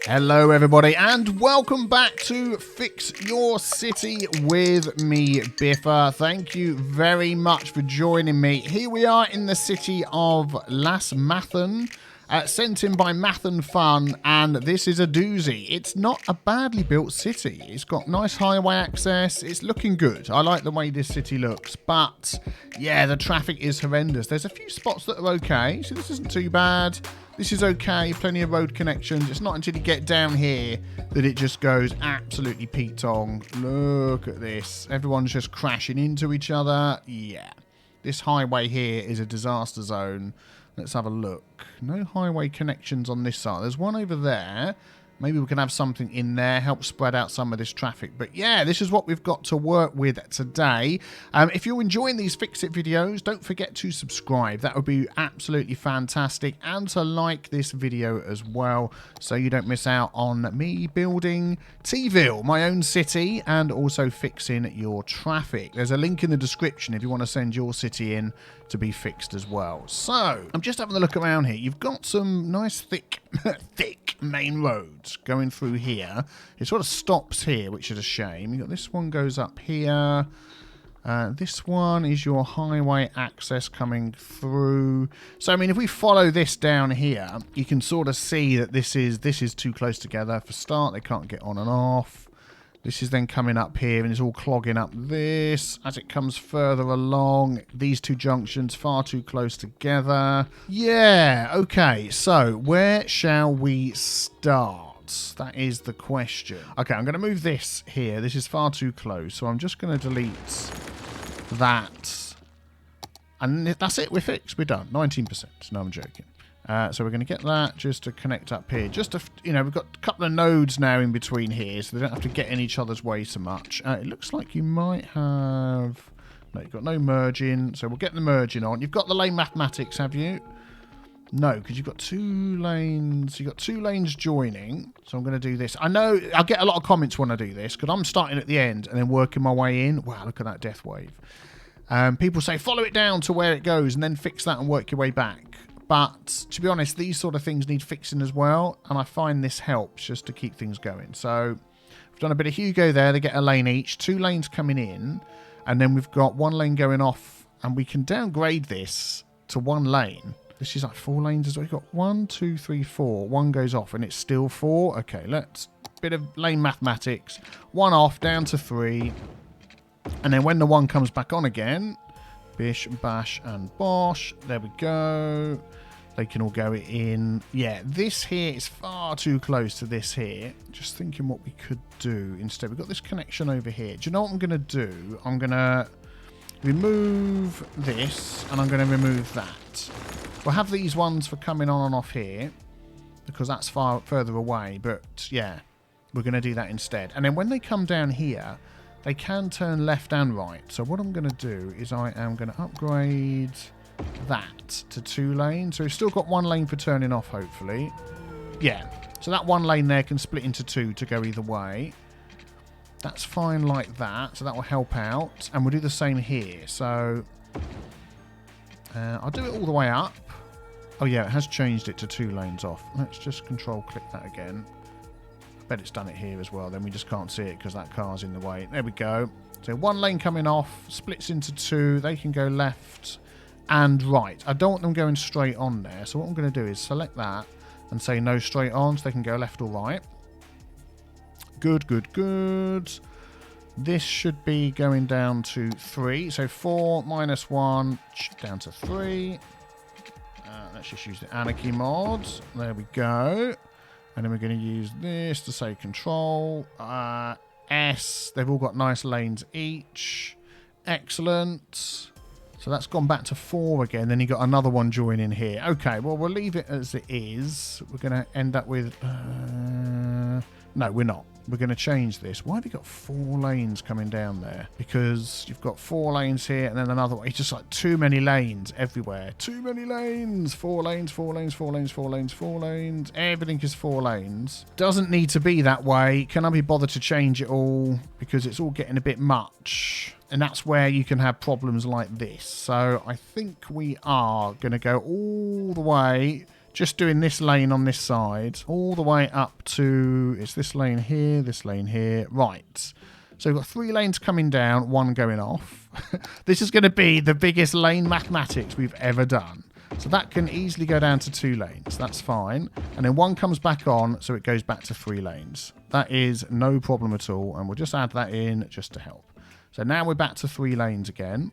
Hello everybody and welcome back to Fix Your City with me, Biffa. Thank you very much for joining me. Here we are in the city of Las Mathun, sent in by Mathunfun, and this is a doozy. It's not a badly built city. It's got nice highway access. It's looking good. I like the way this city looks, but yeah, the traffic is horrendous. There's a few spots that are okay, so this isn't too bad. This is okay, plenty of road connections. It's not until you get down here that it just goes absolutely Pete-tong. Look at this. Everyone's just crashing into each other. Yeah. This highway here is a disaster zone. Let's have a look. No highway connections on this side. There's one over there. Maybe we can have something in there, help spread out some of this traffic. But yeah, this is what we've got to work with today. If you're enjoying these Fix-It videos, don't forget to subscribe. That would be absolutely fantastic. And to like this video as well, so you don't miss out on me building TeaVille, my own city, and also fixing your traffic. There's a link in the description if you want to send your city in to be fixed as well. So, I'm just having a look around here. You've got some nice thick main roads going through here. It sort of stops here, which is a shame. You've got this one goes up here. This one is your highway access coming through. So, I mean, if we follow this down here, you can sort of see that this is too close together. For start, they can't get on and off. This is then coming up here and it's all clogging up this. As it comes further along, these two junctions far too close together. Yeah, okay, so where shall we start? That is the question. Okay, I'm going to move this here. This is far too close, so I'm just going to delete that. And that's it, we're fixed, we're done. 19%, no, I'm joking. So we're going to get that just to connect up here. Just to, you know, we've got a couple of nodes now in between here, so they don't have to get in each other's way so much. It looks like you might have... No, you've got no merging, so we'll get the merging on. You've got the lane mathematics, have you? No, because you've got two lanes. You've got two lanes joining, so I'm going to do this. I know I'll get a lot of comments when I do this, because I'm starting at the end and then working my way in. Wow, look at that death wave. People say, follow it down to where it goes and then fix that and work your way back. But, to be honest, these sort of things need fixing as well, and I find this helps just to keep things going. So, we've done a bit of Hugo there. They get a lane each. 2 lanes coming in, and then we've got 1 lane going off, and we can downgrade this to 1 lane. This is like 4 lanes as well. We've got 1, 2, 3, 4. 1 goes off, and it's still 4. Okay, let's... Bit of lane mathematics. 1 off, down to 3. And then when the 1 comes back on again... Bish, bash, and bosh. There we go. They can all go in. Yeah, this here is far too close to this here. Just thinking what we could do instead. We've got this connection over here. Do you know what I'm going to do? I'm going to remove this, and I'm going to remove that. We'll have these ones for coming on and off here, because that's far further away. But, yeah, we're going to do that instead. And then when they come down here... They can turn left and right. So what I'm going to do is I am going to upgrade that to 2 lanes. So we've still got 1 lane for turning off, hopefully. Yeah. So that 1 lane there can split into 2 to go either way. That's fine like that. So that will help out. And we'll do the same here. So I'll do it all the way up. Oh, yeah. It has changed it to 2 lanes off. Let's just control-click that again. Bet it's done it here as well. Then we just can't see it because that car's in the way. There we go. So 1 lane coming off, splits into 2. They can go left and right. I don't want them going straight on there. So what I'm going to do is select that and say no straight on so they can go left or right. Good, good, good. This should be going down to 3. So 4 minus 1 down to 3. Let's just use the Anarchy mod. There we go. And then we're going to use this to say control. S. They've all got nice lanes each. Excellent. So that's gone back to 4 again. Then you got another one joining here. Okay, well, we'll leave it as it is. We're going to end up with... no, we're not. We're going to change this. Why have you got 4 lanes coming down there? Because you've got 4 lanes here and then another one. It's just like too many lanes everywhere. Too many lanes. 4 lanes, 4 lanes, 4 lanes, 4 lanes, 4 lanes. Everything is 4 lanes. Doesn't need to be that way. Can I be bothered to change it all? Because it's all getting a bit much. And that's where you can have problems like this. So I think we are going to go all the way just doing this lane on this side all the way up to, it's this lane here, this lane here. Right. So we've got 3 lanes coming down, 1 going off. This is going to be the biggest lane mathematics we've ever done. So that can easily go down to 2 lanes. That's fine. And then 1 comes back on, so it goes back to 3 lanes. That is no problem at all. And we'll just add that in just to help. So now we're back to 3 lanes again.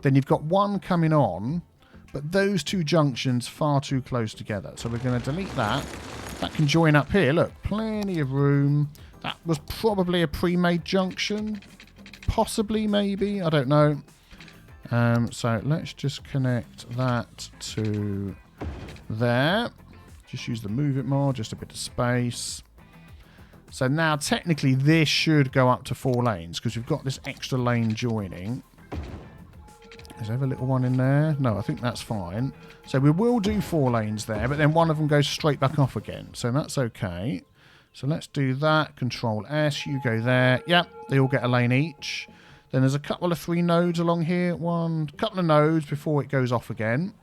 Then you've got 1 coming on, but those 2 junctions far too close together. So we're going to delete that. That can join up here. Look, plenty of room. That was probably a pre-made junction. Possibly, maybe. I don't know. So let's just connect that to there. Just use the move it more, just a bit of space. So now technically this should go up to 4 lanes because we've got this extra lane joining. Is there a little one in there? No, I think that's fine. So we will do 4 lanes there, but then one of them goes straight back off again. So that's okay. So let's do that. Control S, you go there. Yep, they all get a lane each. Then there's a couple of 3 nodes along here. Couple of nodes before it goes off again.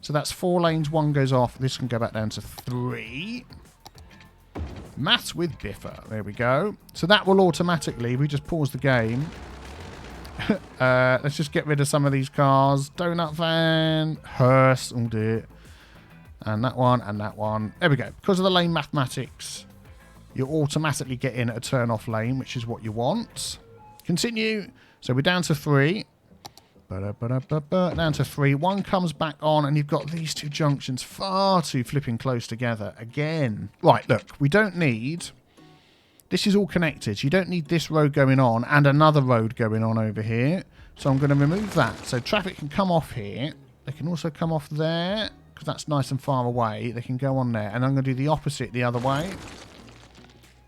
So that's 4 lanes, 1 goes off. This can go back down to 3. Maths with Biffa. There we go. So that will automatically, we just pause the game. Let's just get rid of some of these cars. Donut van, hearse, oh dear. And that one, and that one. There we go. Because of the lane mathematics, you automatically get in a turn off lane, which is what you want. Continue. So we're down to 3. Down to 3. 1 comes back on, and you've got these 2 junctions far too flipping close together again. Right, look, we don't need... This is all connected. So you don't need this road going on and another road going on over here. So I'm going to remove that. So traffic can come off here. They can also come off there because that's nice and far away. They can go on there. And I'm going to do the opposite the other way.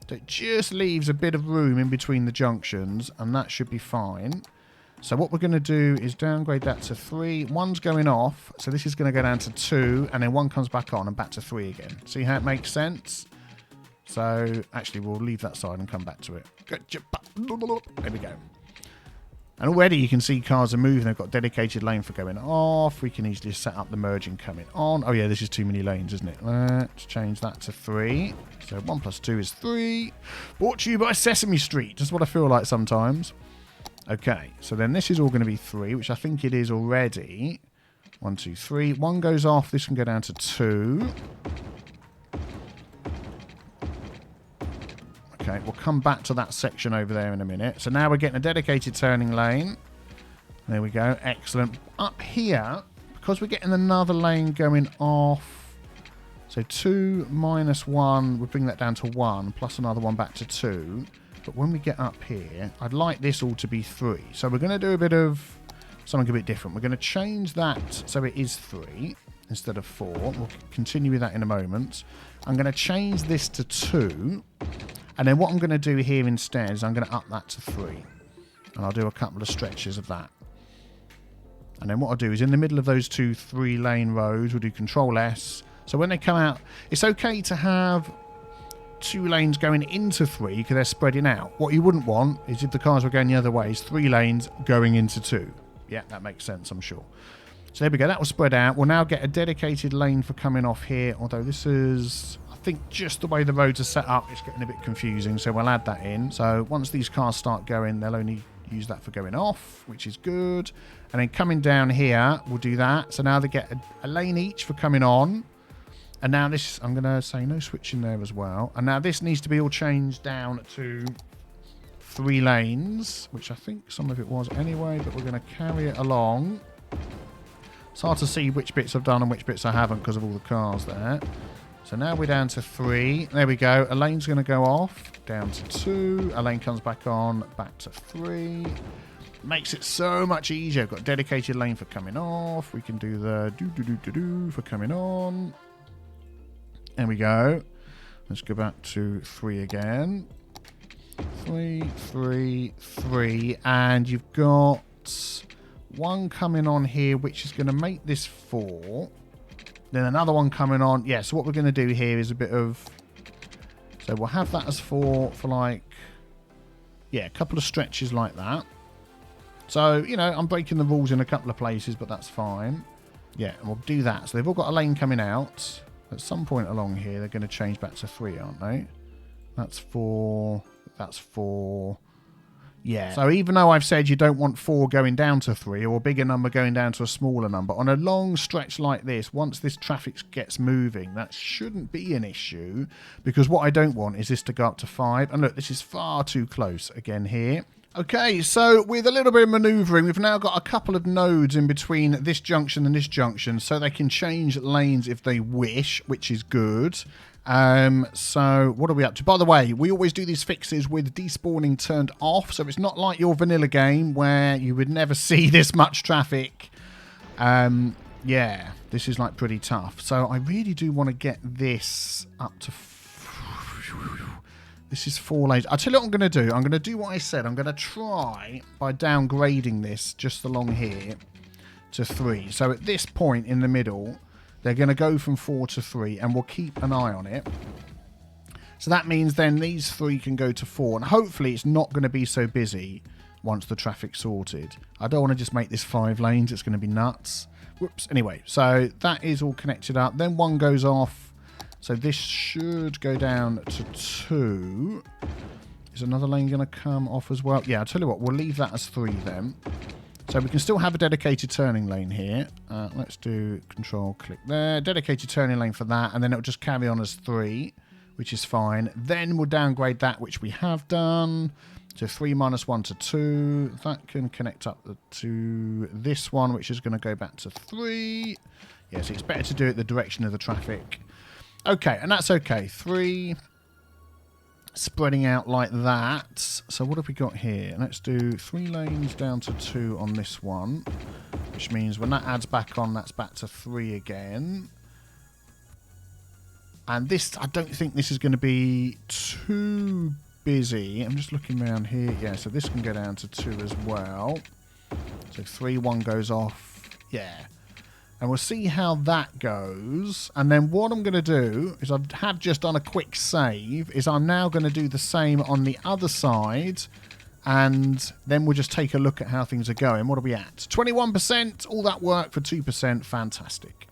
So it just leaves a bit of room in between the junctions, and that should be fine. So what we're going to do is downgrade that to 3. 1's going off, so this is going to go down to 2, and then 1 comes back on and back to 3 again. See how it makes sense? So actually, we'll leave that side and come back to it. There we go. And already you can see cars are moving. They've got dedicated lane for going off. We can easily set up the merging coming on. Oh yeah, this is too many lanes, isn't it? Let's change that to 3. So 1 plus 2 is 3. Brought to you by Sesame Street. Just what I feel like sometimes. Okay, so then this is all going to be 3, which I think it is already. 1, 2, 3. 1 goes off. This can go down to 2. Okay, we'll come back to that section over there in a minute. So now we're getting a dedicated turning lane. There we go. Excellent. Up here, because we're getting another lane going off. So 2 minus 1, we'll bring that down to 1, plus another one back to 2. But when we get up here, I'd like this all to be 3. So we're going to do a bit of something a bit different. We're going to change that so it is 3 instead of 4. We'll continue with that in a moment. I'm going to change this to 2. And then what I'm going to do here instead is I'm going to up that to 3. And I'll do a couple of stretches of that. And then what I'll do is in the middle of those 2 3-lane roads, we'll do Control S. So when they come out, it's okay to have 2 lanes going into 3 because they're spreading out. What you wouldn't want is if the cars were going the other way, is 3 lanes going into 2. Yeah, that makes sense, I'm sure. So there we go. That will spread out. We'll now get a dedicated lane for coming off here, although this is... I think just the way the roads are set up, it's getting a bit confusing, so we'll add that in. So once these cars start going, they'll only use that for going off, which is good. And then coming down here, we'll do that. So now they get a lane each for coming on. And now this, I'm going to say no switching there as well. And now this needs to be all changed down to 3 lanes, which I think some of it was anyway, but we're going to carry it along. It's hard to see which bits I've done and which bits I haven't because of all the cars there. So now we're down to 3. There we go. A lane's going to go off. Down to 2. A lane comes back on. Back to 3. Makes it so much easier. Got a dedicated lane for coming off. We can do the do for coming on. There we go. Let's go back to 3 again. 3, 3, 3. And you've got 1 coming on here, which is going to make this 4. Then another one coming on. Yeah, so what we're going to do here is a bit of... So we'll have that as 4 for like... Yeah, a couple of stretches like that. So, you know, I'm breaking the rules in a couple of places, but that's fine. Yeah, and we'll do that. So they've all got a lane coming out. At some point along here, they're going to change back to 3, aren't they? That's 4. That's 4. Yeah. So even though I've said you don't want 4 going down to 3 or a bigger number going down to a smaller number, on a long stretch like this, once this traffic gets moving, that shouldn't be an issue, because what I don't want is this to go up to 5. And look, this is far too close again here. Okay, so with a little bit of manoeuvring, we've now got a couple of nodes in between this junction and this junction, so they can change lanes if they wish, which is good. So what are we up to? By the way, we always do these fixes with despawning turned off, so it's not like your vanilla game where you would never see this much traffic. Yeah, this is like pretty tough. So I really do want to get this up to... This is 4 lanes. I'll tell you what I'm going to do. I'm going to do what I said. I'm going to try by downgrading this just along here to 3. So at this point in the middle, they're going to go from 4 to 3, and we'll keep an eye on it. So that means then these 3 can go to 4, and hopefully it's not going to be so busy once the traffic's sorted. I don't want to just make this 5 lanes. It's going to be nuts. Whoops. Anyway, so that is all connected up. Then 1 goes off. So this should go down to 2. Is another lane going to come off as well? Yeah, I'll tell you what. We'll leave that as 3 then. So we can still have a dedicated turning lane here. Let's do control click there. Dedicated turning lane for that. And then it'll just carry on as 3, which is fine. Then we'll downgrade that, which we have done. So 3 minus 1 to 2. That can connect up to this one, which is going to go back to 3. Yeah, so it's better to do it the direction of the traffic. Okay, and that's okay. 3 spreading out like that. So what have we got here? Let's do 3 lanes down to 2 on this one, which means when that adds back on, that's back to 3 again. And this, I don't think this is going to be too busy. I'm just looking around here. Yeah, so this can go down to 2 as well. So 3, 1 goes off. Yeah. And we'll see how that goes. And then what I'm going to do is I have just done a quick save. Is I'm now going to do the same on the other side. And then we'll just take a look at how things are going. What are we at? 21%. All that work for 2%. Fantastic.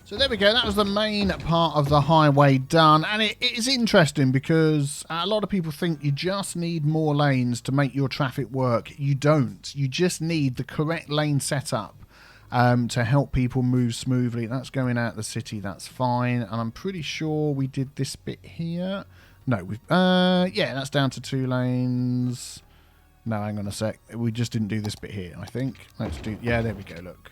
So there we go. That was the main part of the highway done. And it is interesting because a lot of people think you just need more lanes to make your traffic work. You don't. You just need the correct lane setup to help people move smoothly. That's going out the city. That's fine. And I'm pretty sure we did this bit here. No, we've... yeah, that's down to 2 lanes. No, hang on a sec. We just didn't do this bit here, I think. Let's do... Yeah, there we go. Look.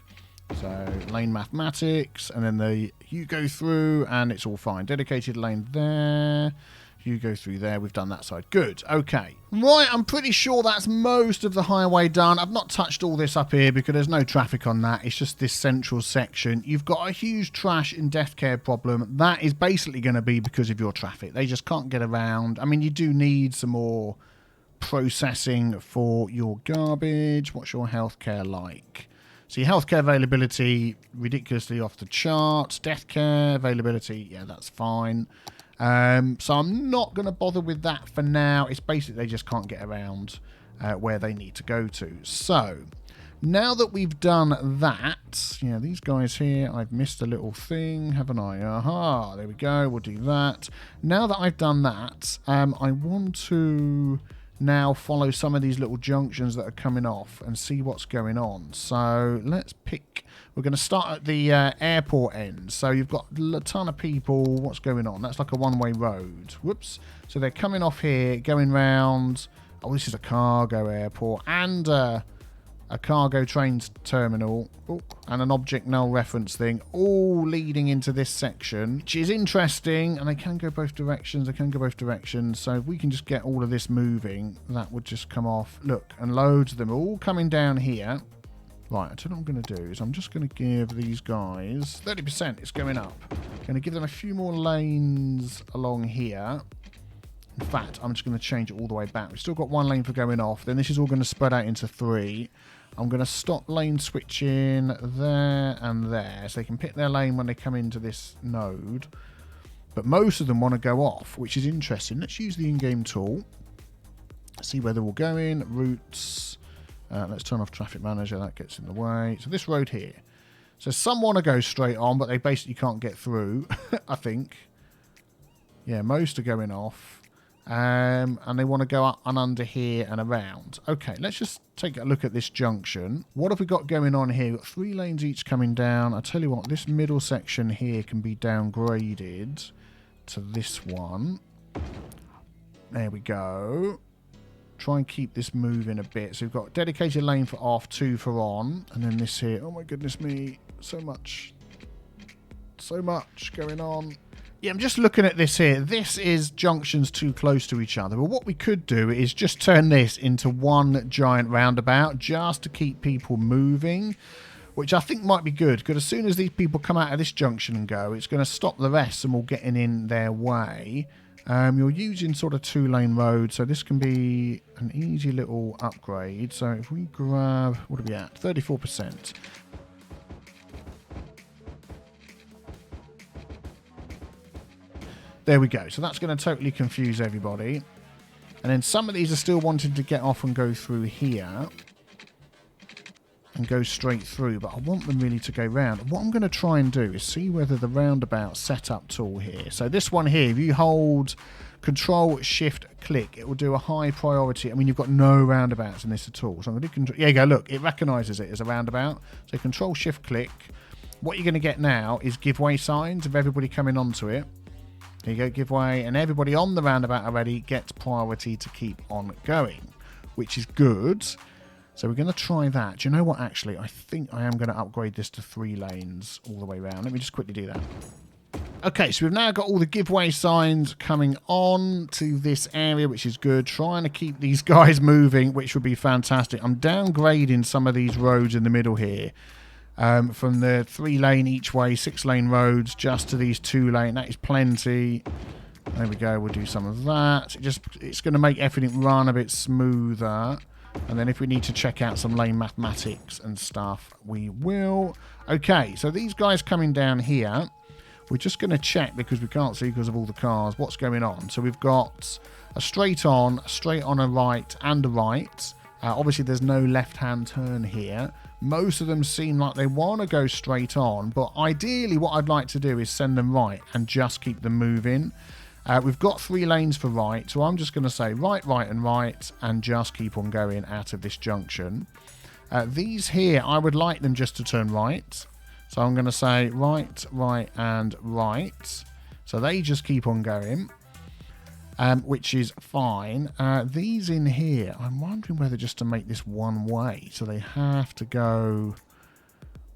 So lane mathematics, and then you go through and it's all fine. Dedicated lane there, you go through there. We've done that side. Good. Okay. Right, I'm pretty sure that's most of the highway done. I've not touched all this up here because there's no traffic on that. It's just this central section. You've got a huge trash and death care problem. That is basically going to be because of your traffic. They just can't get around. I mean, you do need some more processing for your garbage. What's your healthcare like? So your healthcare availability, ridiculously off the charts. Death care availability, yeah, that's fine. So I'm not going to bother with that for now. It's basically they just can't get around where they need to go to. So now that we've done that, yeah, these guys here, I've missed a little thing, haven't I? Aha, there we go. We'll do that. Now that I've done that, I want to now follow some of these little junctions that are coming off and see what's going on. So let's pick, we're going to start at the airport end. So you've got a ton of people. What's going on? That's like a one-way road. Whoops. So they're coming off here, going round. Oh, this is a cargo airport and a cargo train terminal. Oh, and an object null reference thing, all leading into this section, which is interesting. And they can go both directions. They can go both directions. So if we can just get all of this moving, that would just come off. Look, and loads of them are all coming down here. Right, I tell you what I'm going to do is I'm just going to give these guys 30%. It's going up. I'm going to give them a few more lanes along here. In fact, I'm just going to change it all the way back. We've still got one lane for going off. Then this is all going to spread out into 3. I'm going to stop lane switching there and there. So they can pick their lane when they come into this node. But most of them want to go off, which is interesting. Let's use the in-game tool. See where they're all going. Routes. Let's turn off traffic manager. That gets in the way. So this road here. So some want to go straight on, but they basically can't get through, I think. Yeah, most are going off. And they want to go up and under here and around. Okay, let's just take a look at this junction. What have we got going on here? We've got 3 lanes each coming down. I tell you what, this middle section here can be downgraded to this one. There we go. Try and keep this moving a bit. So we've got dedicated lane for off, 2 for on. And then this here. Oh my goodness me. So much going on. Yeah, I'm just looking at this here. This is junctions too close to each other. But what we could do is just turn this into one giant roundabout just to keep people moving, which I think might be good, because as soon as these people come out of this junction and go, it's going to stop the rest and all getting in their way. You're using sort of 2-lane road, so this can be an easy little upgrade. So if we grab, what are we at? 34%. There we go. So that's going to totally confuse everybody. And then some of these are still wanting to get off and go through here. And go straight through. But I want them really to go round. What I'm going to try and do is see whether the roundabout setup tool here. So this one here, if you hold Control, Shift, Click, it will do a high priority. I mean, you've got no roundabouts in this at all. So I'm going to do Control. There you go. Look, it recognises it as a roundabout. So Control, Shift, Click. What you're going to get now is giveaway signs of everybody coming onto it. There you go, give way, and everybody on the roundabout already gets priority to keep on going, which is good. So we're going to try that. Do you know what, actually? I think I am going to upgrade this to 3 lanes all the way around. Let me just quickly do that. Okay, so we've now got all the giveaway signs coming on to this area, which is good. Trying to keep these guys moving, which would be fantastic. I'm downgrading some of these roads in the middle here. From the 3-lane each way, 6-lane roads, just to these 2-lane. That is plenty. There we go. We'll do some of that. It's going to make everything run a bit smoother. And then if we need to check out some lane mathematics and stuff, we will. Okay, so these guys coming down here, we're just going to check because we can't see because of all the cars what's going on. So we've got a straight on a right, and a right. Obviously, there's no left-hand turn here. Most of them seem like they want to go straight on, but ideally what I'd like to do is send them right and just keep them moving. We've got 3 lanes for right, so I'm just going to say right, and just keep on going out of this junction. These here, I would like them just to turn right. So I'm going to say right, and right. So they just keep on going. Which is fine. These in here, I'm wondering whether just to make this one way. So they have to go.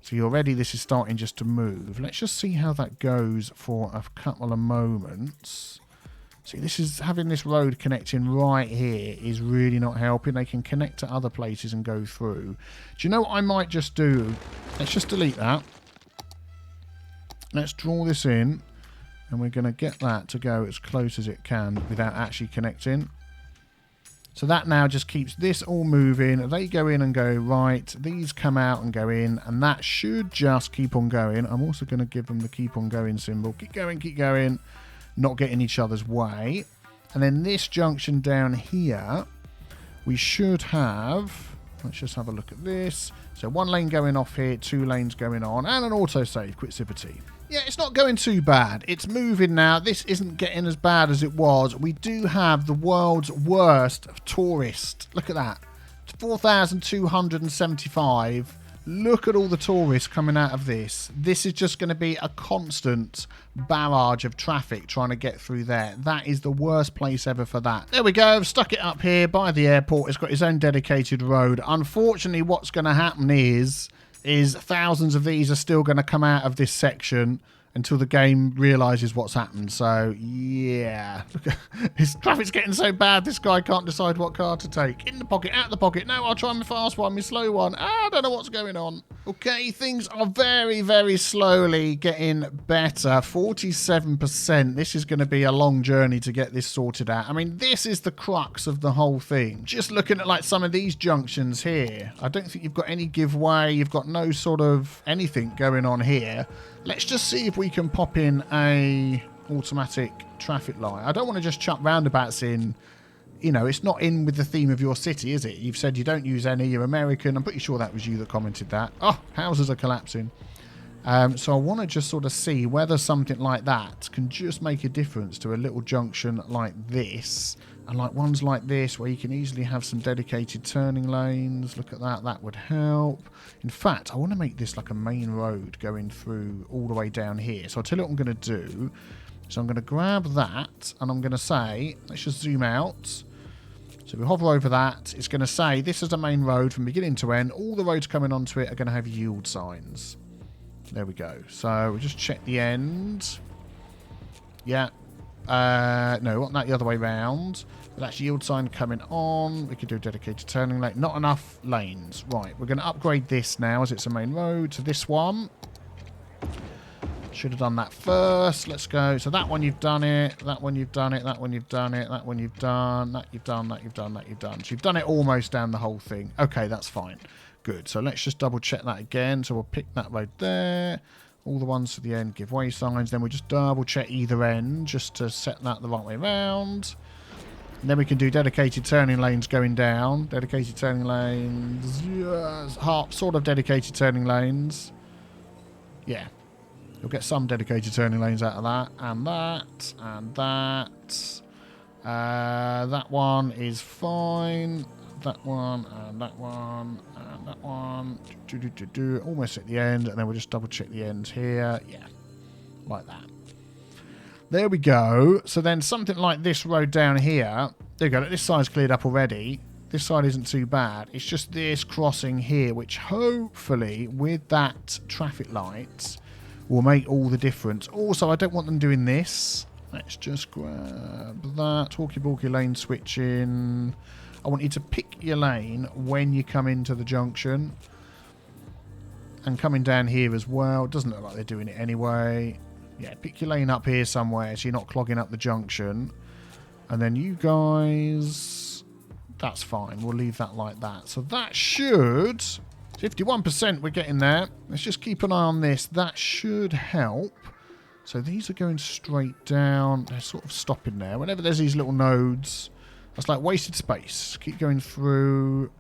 See, already this is starting just to move. Let's just see how that goes for a couple of moments. See, this is having this road connecting right here is really not helping. They can connect to other places and go through. Do you know what I might just do? Let's just delete that. Let's draw this in. And we're going to get that to go as close as it can without actually connecting. So that now just keeps this all moving. They go in and go right. These come out and go in. And that should just keep on going. I'm also going to give them the keep on going symbol. Keep going. Not get in each other's way. And then this junction down here, we should have Let's just have a look at this. So 1 lane going off here, 2 lanes going on, and an autosave. Quit Civity. Yeah, it's not going too bad. It's moving now. This isn't getting as bad as it was. We do have the world's worst tourist. Look at that. 4,275. Look at all the tourists coming out of this. This is just going to be a constant barrage of traffic trying to get through there. That is the worst place ever for that. There we go. I've stuck it up here by the airport. It's got its own dedicated road. Unfortunately, what's going to happen is thousands of these are still going to come out of this section until the game realises what's happened. So, yeah. Look, his traffic's getting so bad, this guy can't decide what car to take. In the pocket, out the pocket. No, I'll try my fast one, my slow one. I don't know what's going on. Okay, things are very, very slowly getting better. 47%. This is going to be a long journey to get this sorted out. I mean, this is the crux of the whole thing. Just looking at, like, some of these junctions here, I don't think you've got any giveaway. You've got no sort of anything going on here. Let's just see if we can pop in a automatic traffic light. I don't want to just chuck roundabouts in. You know, it's not in with the theme of your city, is it? You've said you don't use any. You're American. I'm pretty sure that was you that commented that. Oh, houses are collapsing. So I want to just sort of see whether something like that can just make a difference to a little junction like this. And like ones like this where you can easily have some dedicated turning lanes. Look at that. That would help. In fact, I want to make this like a main road going through all the way down here. So I'll tell you what I'm going to do. So I'm going to grab that and I'm going to say, let's just zoom out. So we hover over that. It's going to say this is a main road from beginning to end. All the roads coming onto it are going to have yield signs. There we go. So we'll just check the end. Yeah. No, we want that the other way round. That's yield sign coming on. We could do a dedicated turning lane. Not enough lanes. Right, we're going to upgrade this now as it's a main road to this one. Should have done that first. Let's go. So that one you've done it. That one you've done it. That one you've done it. That one you've done. That you've done. That you've done. That you've done. So you've done it almost down the whole thing. Okay, that's fine. Good. So let's just double check that again. So we'll pick that road there. All the ones to the end give way signs. Then we'll just double check either end just to set that the right way around. And then we can do dedicated turning lanes going down. Dedicated turning lanes. Yes. Sort of dedicated turning lanes. Yeah. You'll get some dedicated turning lanes out of that. And that. And that. That one is fine. That one. And that one. And that one. Almost at the end. And then we'll just double check the ends here. Yeah. Like that. There we go. So then something like this road down here. There you go. This side's cleared up already. This side isn't too bad. It's just this crossing here, which hopefully with that traffic light will make all the difference. Also, I don't want them doing this. Let's just grab that. Talkie-balkie lane switching. I want you to pick your lane when you come into the junction. And coming down here as well. Doesn't look like they're doing it anyway. Yeah, pick your lane up here somewhere so you're not clogging up the junction. And then you guys... That's fine. We'll leave that like that. So that should... 51% we're getting there. Let's just keep an eye on this. That should help. So these are going straight down. They're sort of stopping there. Whenever there's these little nodes, that's like wasted space. Keep going through.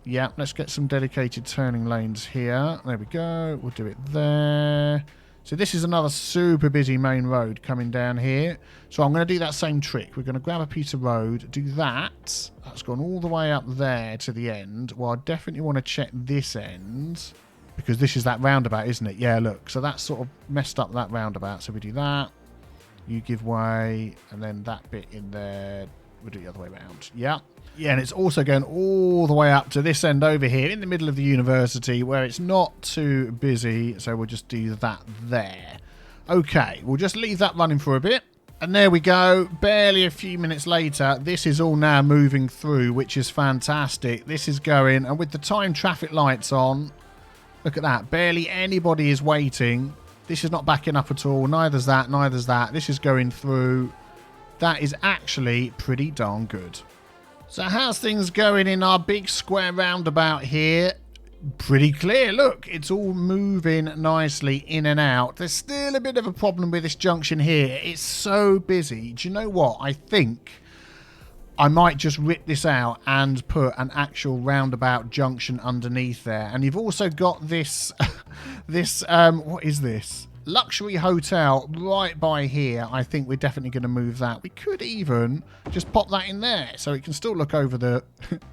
Yeah, let's get some dedicated turning lanes here. There we go. We'll do it there. So this is another super busy main road coming down here. So I'm going to do that same trick. We're going to grab a piece of road, do that. That's gone all the way up there to the end. Well, I definitely want to check this end because this is that roundabout, isn't it? Yeah, look. So that's sort of messed up that roundabout. So we do that. You give way. And then that bit in there. We'll do it the other way around. Yeah. Yeah, and it's also going all the way up to this end over here in the middle of the university where it's not too busy. So we'll just do that there. Okay, we'll just leave that running for a bit. And there we go. Barely a few minutes later, this is all now moving through, which is fantastic. This is going, and with the time traffic lights on, look at that. Barely anybody is waiting. This is not backing up at all. Neither's that, neither's that. This is going through. That is actually pretty darn good. So how's things going in our big square roundabout here? Pretty clear. Look, it's all moving nicely in and out. There's still a bit of a problem with this junction here. It's so busy. Do you know what? I think I might just rip this out and put an actual roundabout junction underneath there. And you've also got this, what is this? Luxury hotel right by here. I think we're definitely going to move that. We could even just pop that in there so it can still look over the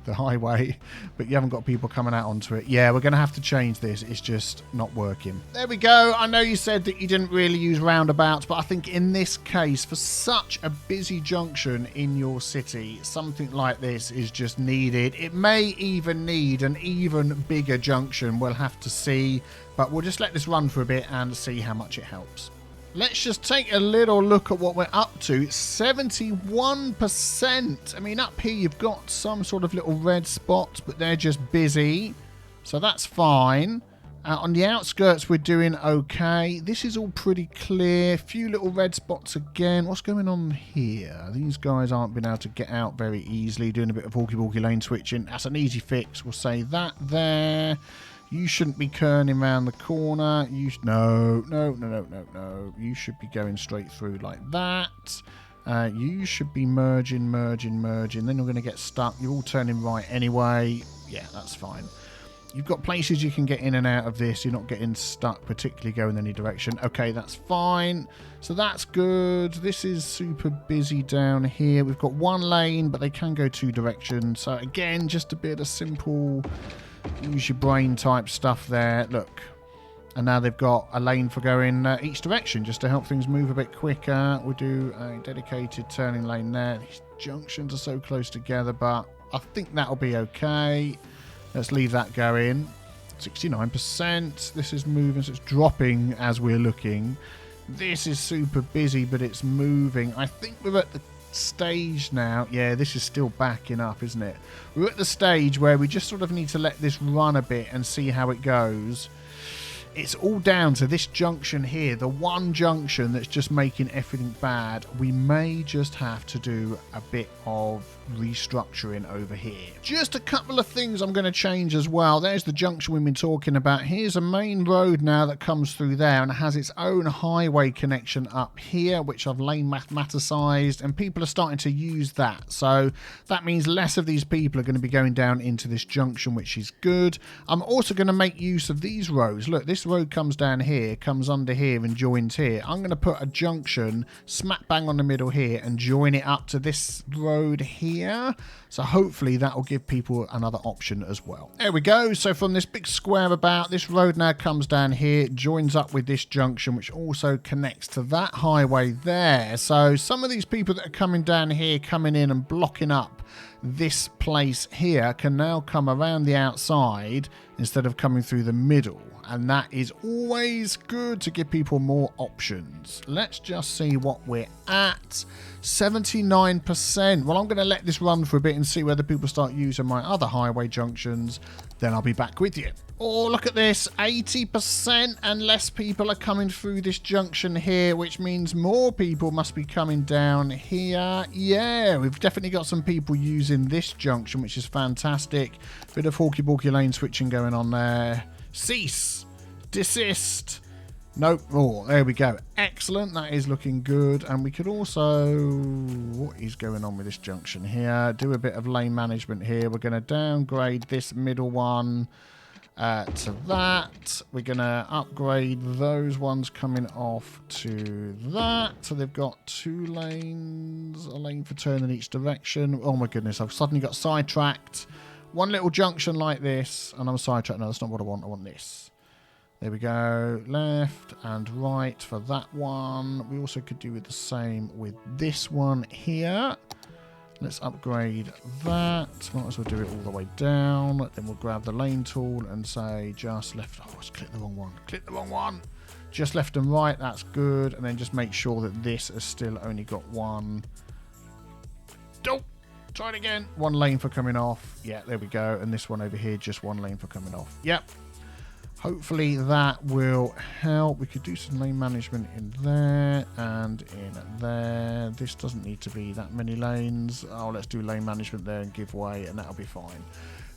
the highway, but you haven't got people coming out onto it. Yeah, we're going to have to change this. It's just not working. There we go. I know you said that you didn't really use roundabouts, but I think in this case, for such a busy junction in your city, something like this is just needed. It may even need an even bigger junction. We'll have to see. But we'll just let this run for a bit and see how much it helps. Let's just take a little look at what we're up to. 71%. I mean, up here you've got some sort of little red spots, but they're just busy. So that's fine. On the outskirts, we're doing okay. This is all pretty clear. Few little red spots again. What's going on here? These guys aren't been able to get out very easily. Doing a bit of walkie-walkie lane switching. That's an easy fix. We'll say that there. You shouldn't be turning around the corner. No. You should be going straight through like that. You should be merging. Then you're going to get stuck. You're all turning right anyway. Yeah, that's fine. You've got places you can get in and out of this. You're not getting stuck, particularly going any direction. Okay, that's fine. So that's good. This is super busy down here. We've got one lane, but they can go two directions. So again, just a bit of simple... use your brain type stuff there. Look, and now they've got a lane for going each direction just to help things move a bit quicker. We'll do a dedicated turning lane there. These junctions are so close together, but I think that'll be okay. Let's leave that going. 69%. This is moving, so it's dropping as we're looking. This is super busy, but it's moving. I think we're at the stage now. Yeah, this is still backing up, isn't it? We're at the stage where we just sort of need to let this run a bit and see how it goes. It's all down to this junction here, the one junction that's just making everything bad. We may just have to do a bit of restructuring over here. Just a couple of things I'm going to change as well. There's the junction we've been talking about. Here's a main road now that comes through there and it has its own highway connection up here, which I've lane mathematicized, and people are starting to use that. So that means less of these people are going to be going down into this junction, which is good. I'm also going to make use of these roads. Look, this road comes down here, comes under here and joins here. I'm going to put a junction smack bang on the middle here and join it up to this road here. So hopefully that will give people another option as well. There we go. So from this big square-about, this road now comes down here, joins up with this junction, which also connects to that highway there. So some of these people that are coming down here, coming in and blocking up this place here, can now come around the outside instead of coming through the middle. And that is always good to give people more options. Let's just see what we're at. 79%. Well, I'm going to let this run for a bit and see whether people start using my other highway junctions. Then I'll be back with you. Oh, look at this. 80% and less people are coming through this junction here, which means more people must be coming down here. Yeah, we've definitely got some people using this junction, which is fantastic. Bit of walkie-walkie lane switching going on there. Cease. Desist. Nope. Oh, there we go. Excellent. That is looking good. And we could also... what is going on with this junction here? Do a bit of lane management here. We're going to downgrade this middle one to that. We're going to upgrade those ones coming off to that. So they've got two lanes. A lane for turn in each direction. Oh my goodness. I've suddenly got sidetracked. One little junction like this, and I'm sidetracked. No, that's not what I want. I want this. There we go. Left and right for that one. We also could do with the same with this one here. Let's upgrade that. Might as well do it all the way down. Then we'll grab the lane tool and say just left. Oh, let's click the wrong one. Click the wrong one. Just left and right. That's good. And then just make sure that this has still only got one. Don't. Try it again. One lane for coming off. Yeah, there we go. And this one over here, just one lane for coming off. Yep. Hopefully that will help. We could do some lane management in there and in there. This doesn't need to be that many lanes. Oh, let's do lane management there and give way, and that'll be fine.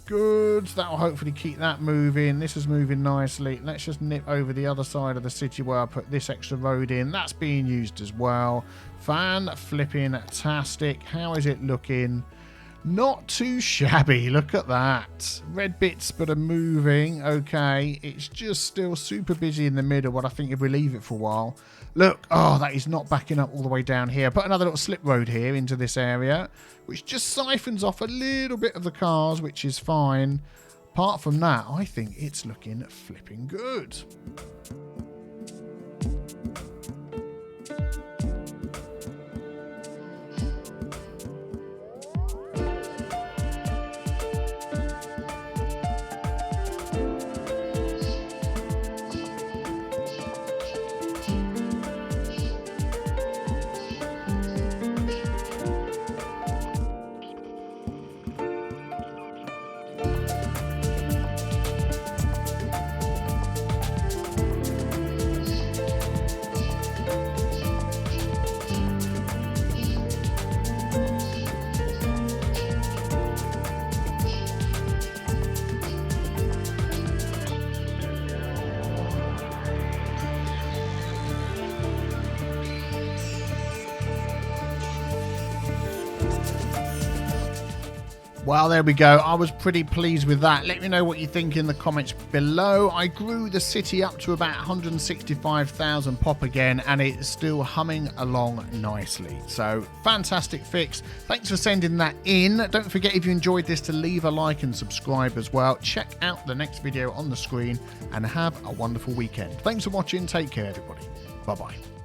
Good. That'll hopefully keep that moving. This is moving nicely. Let's just nip over the other side of the city where I put this extra road in. That's being used as well. Fan-flipping-tastic. How is it looking? Not too shabby. Look at that. Red bits but are moving. Okay. It's just still super busy in the middle, but I think if we leave it for a while. Look. Oh, that is not backing up all the way down here. Put another little slip road here into this area, which just siphons off a little bit of the cars, which is fine. Apart from that, I think it's looking flipping good. Well, there we go. I was pretty pleased with that. Let me know what you think in the comments below. I grew the city up to about 165,000 pop again, and it's still humming along nicely. So, fantastic fix. Thanks for sending that in. Don't forget, if you enjoyed this, to leave a like and subscribe as well. Check out the next video on the screen, and have a wonderful weekend. Thanks for watching. Take care, everybody. Bye-bye.